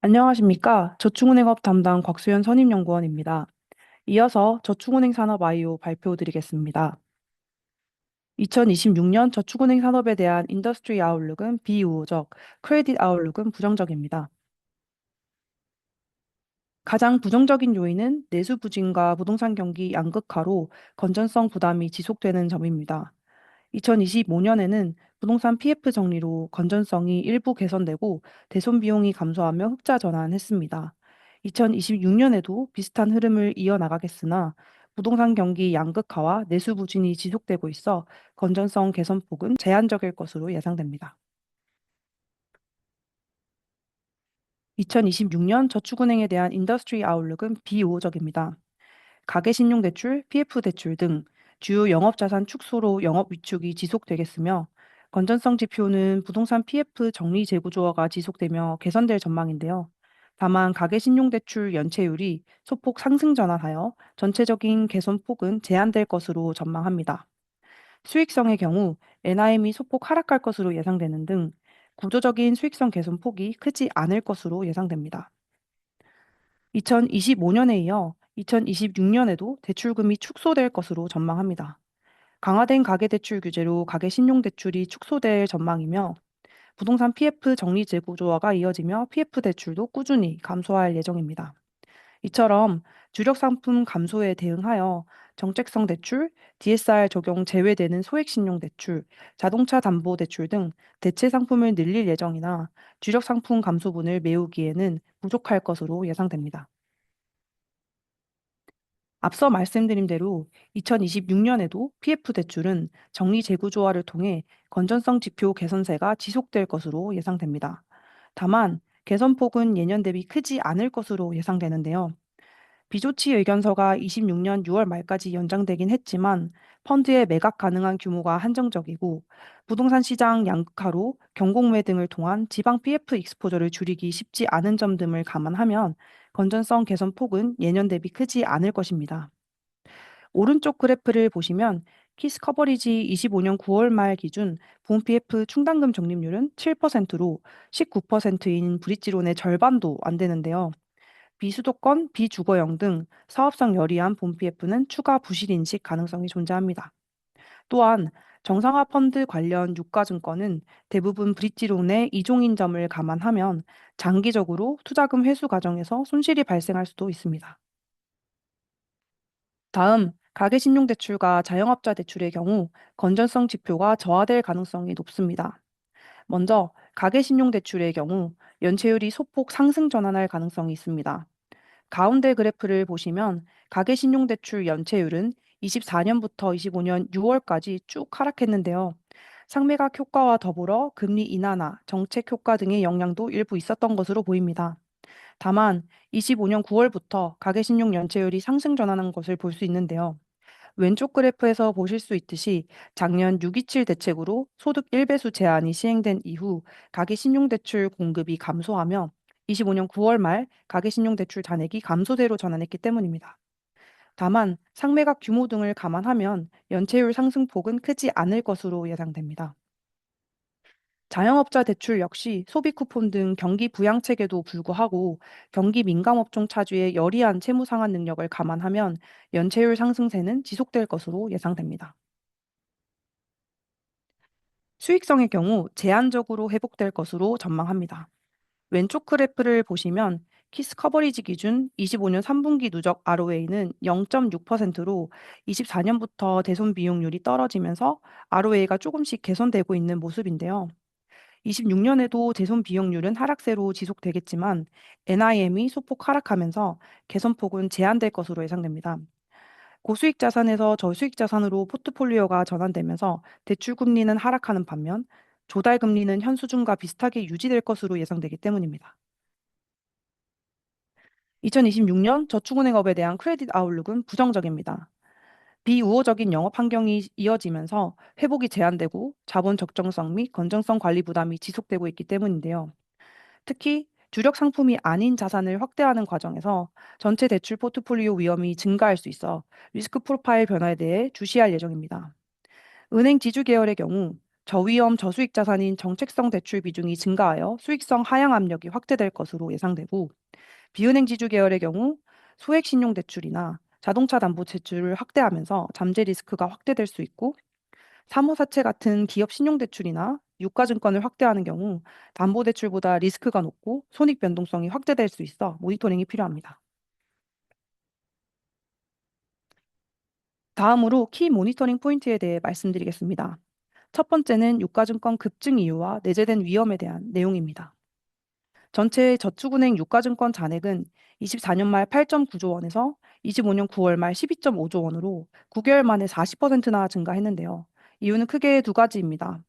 안녕하십니까. 저축은행업 담당 곽수현 선임연구원입니다. 이어서 저축은행 산업 IO 발표드리겠습니다. 2026년 저축은행 산업에 대한 인더스트리 아웃룩은 비우호적, 크레딧 아웃룩은 부정적입니다. 가장 부정적인 요인은 내수 부진과 부동산 경기 양극화로 건전성 부담이 지속되는 점입니다. 2025년에는 부동산 PF 정리로 건전성이 일부 개선되고 대손 비용이 감소하며 흑자 전환했습니다. 2026년에도 비슷한 흐름을 이어나가겠으나 부동산 경기 양극화와 내수 부진이 지속되고 있어 건전성 개선폭은 제한적일 것으로 예상됩니다. 2026년 저축은행에 대한 인더스트리 아웃룩은 비우호적입니다. 가계신용대출, PF대출 등 주요 영업자산 축소로 영업 위축이 지속되겠으며 건전성 지표는 부동산 PF 정리 재구조화가 지속되며 개선될 전망인데요. 다만 가계신용대출 연체율이 소폭 상승 전환하여 전체적인 개선폭은 제한될 것으로 전망합니다. 수익성의 경우 NIM이 소폭 하락할 것으로 예상되는 등 구조적인 수익성 개선 폭이 크지 않을 것으로 예상됩니다. 2025년에 이어 2026년에도 대출금이 축소될 것으로 전망합니다. 강화된 가계대출 규제로 가계신용대출이 축소될 전망이며 부동산 PF 정리 재구조화가 이어지며 PF 대출도 꾸준히 감소할 예정입니다. 이처럼 주력 상품 감소에 대응하여 정책성 대출, DSR 적용 제외되는 소액신용 대출, 자동차 담보 대출 등 대체 상품을 늘릴 예정이나 주력 상품 감소분을 메우기에는 부족할 것으로 예상됩니다. 앞서 말씀드린 대로 2026년에도 PF 대출은 정리 재구조화를 통해 건전성 지표 개선세가 지속될 것으로 예상됩니다. 다만 개선폭은 예년 대비 크지 않을 것으로 예상되는데요. 비조치 의견서가 26년 6월 말까지 연장되긴 했지만 펀드의 매각 가능한 규모가 한정적이고 부동산 시장 양극화로 경공매 등을 통한 지방 PF 익스포저를 줄이기 쉽지 않은 점 등을 감안하면 건전성 개선 폭은 예년 대비 크지 않을 것입니다. 오른쪽 그래프를 보시면 키스 커버리지 25년 9월 말 기준 본 PF 충당금 적립률은 7%로 19%인 브릿지론의 절반도 안 되는데요. 비수도권, 비주거형 등 사업성 열이한 본 PF는 추가 부실 인식 가능성이 존재합니다. 또한 정상화 펀드 관련 유가증권은 대부분 브릿지론의 이종인 점을 감안하면 장기적으로 투자금 회수 과정에서 손실이 발생할 수도 있습니다. 다음, 가계신용대출과 자영업자 대출의 경우 건전성 지표가 저하될 가능성이 높습니다. 먼저, 가계신용대출의 경우 연체율이 소폭 상승 전환할 가능성이 있습니다. 가운데 그래프를 보시면 가계신용대출 연체율은 24년부터 25년 6월까지 쭉 하락했는데요. 상매각 효과와 더불어 금리 인하나 정책 효과 등의 영향도 일부 있었던 것으로 보입니다. 다만 25년 9월부터 가계신용 연체율이 상승 전환한 것을 볼 수 있는데요. 왼쪽 그래프에서 보실 수 있듯이 작년 627 대책으로 소득 1배수 제한이 시행된 이후 가계신용대출 공급이 감소하며 25년 9월 말 가계신용대출 잔액이 감소세로 전환했기 때문입니다. 다만 상매각 규모 등을 감안하면 연체율 상승폭은 크지 않을 것으로 예상됩니다. 자영업자 대출 역시 소비 쿠폰 등 경기 부양 체계도 불구하고 경기 민감 업종 차주의 여리한 채무 상환 능력을 감안하면 연체율 상승세는 지속될 것으로 예상됩니다. 수익성의 경우 제한적으로 회복될 것으로 전망합니다. 왼쪽 그래프를 보시면 키스 커버리지 기준 25년 3분기 누적 ROA는 0.6%로 24년부터 대손 비용률이 떨어지면서 ROA가 조금씩 개선되고 있는 모습인데요. 26년에도 대손 비용률은 하락세로 지속되겠지만 NIM이 소폭 하락하면서 개선폭은 제한될 것으로 예상됩니다. 고수익 자산에서 저수익 자산으로 포트폴리오가 전환되면서 대출 금리는 하락하는 반면 조달 금리는 현 수준과 비슷하게 유지될 것으로 예상되기 때문입니다. 2026년 저축은행업에 대한 크레딧 아웃룩은 부정적입니다. 비우호적인 영업 환경이 이어지면서 회복이 제한되고 자본 적정성 및 건전성 관리 부담이 지속되고 있기 때문인데요. 특히 주력 상품이 아닌 자산을 확대하는 과정에서 전체 대출 포트폴리오 위험이 증가할 수 있어 리스크 프로파일 변화에 대해 주시할 예정입니다. 은행 지주 계열의 경우 저위험 저수익 자산인 정책성 대출 비중이 증가하여 수익성 하향 압력이 확대될 것으로 예상되고, 비은행 지주 계열의 경우 소액 신용 대출이나 자동차 담보 대출을 확대하면서 잠재 리스크가 확대될 수 있고, 사모사채 같은 기업 신용 대출이나 유가증권을 확대하는 경우 담보 대출보다 리스크가 높고 손익 변동성이 확대될 수 있어 모니터링이 필요합니다. 다음으로 키 모니터링 포인트에 대해 말씀드리겠습니다. 첫 번째는 유가증권 급증 이유와 내재된 위험에 대한 내용입니다. 전체 저축은행 유가증권 잔액은 24년 말 8.9조 원에서 25년 9월 말 12.5조 원으로 9개월 만에 40%나 증가했는데요. 이유는 크게 두 가지입니다.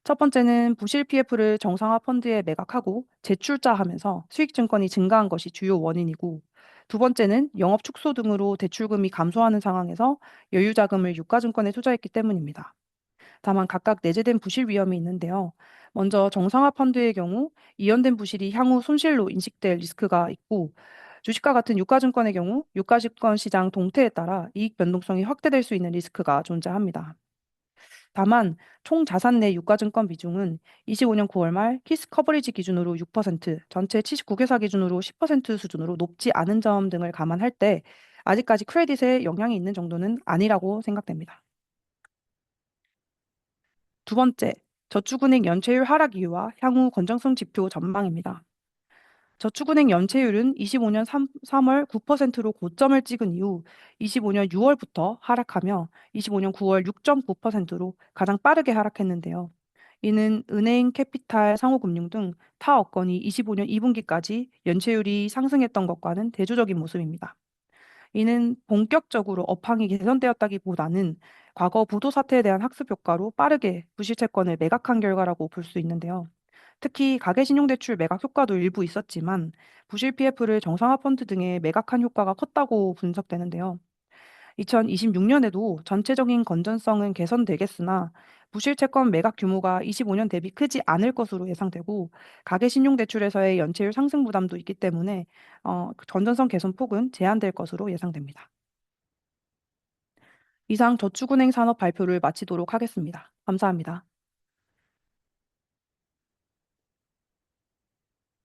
첫 번째는 부실 PF를 정상화 펀드에 매각하고 재출자하면서 수익증권이 증가한 것이 주요 원인이고, 두 번째는 영업 축소 등으로 대출금이 감소하는 상황에서 여유자금을 유가증권에 투자했기 때문입니다. 다만 각각 내재된 부실 위험이 있는데요. 먼저 정상화 펀드의 경우 이연된 부실이 향후 손실로 인식될 리스크가 있고, 주식과 같은 유가증권의 경우 유가증권 시장 동태에 따라 이익 변동성이 확대될 수 있는 리스크가 존재합니다. 다만 총 자산 내 유가증권 비중은 25년 9월 말 키스 커버리지 기준으로 6%, 전체 79개사 기준으로 10% 수준으로 높지 않은 점 등을 감안할 때 아직까지 크레딧에 영향이 있는 정도는 아니라고 생각됩니다. 두 번째, 저축은행 연체율 하락 이유와 향후 건전성 지표 전망입니다. 저축은행 연체율은 25년 3월 9%로 고점을 찍은 이후 25년 6월부터 하락하며 25년 9월 6.9%로 가장 빠르게 하락했는데요. 이는 은행, 캐피탈, 상호금융 등 타 업건이 25년 2분기까지 연체율이 상승했던 것과는 대조적인 모습입니다. 이는 본격적으로 업황이 개선되었다기보다는 과거 부도 사태에 대한 학습 효과로 빠르게 부실채권을 매각한 결과라고 볼 수 있는데요. 특히 가계신용대출 매각 효과도 일부 있었지만 부실 PF를 정상화 펀드 등에 매각한 효과가 컸다고 분석되는데요. 2026년에도 전체적인 건전성은 개선되겠으나 부실 채권 매각 규모가 25년 대비 크지 않을 것으로 예상되고, 가계신용대출에서의 연체율 상승 부담도 있기 때문에 건전성 개선 폭은 제한될 것으로 예상됩니다. 이상 저축은행 산업 발표를 마치도록 하겠습니다. 감사합니다.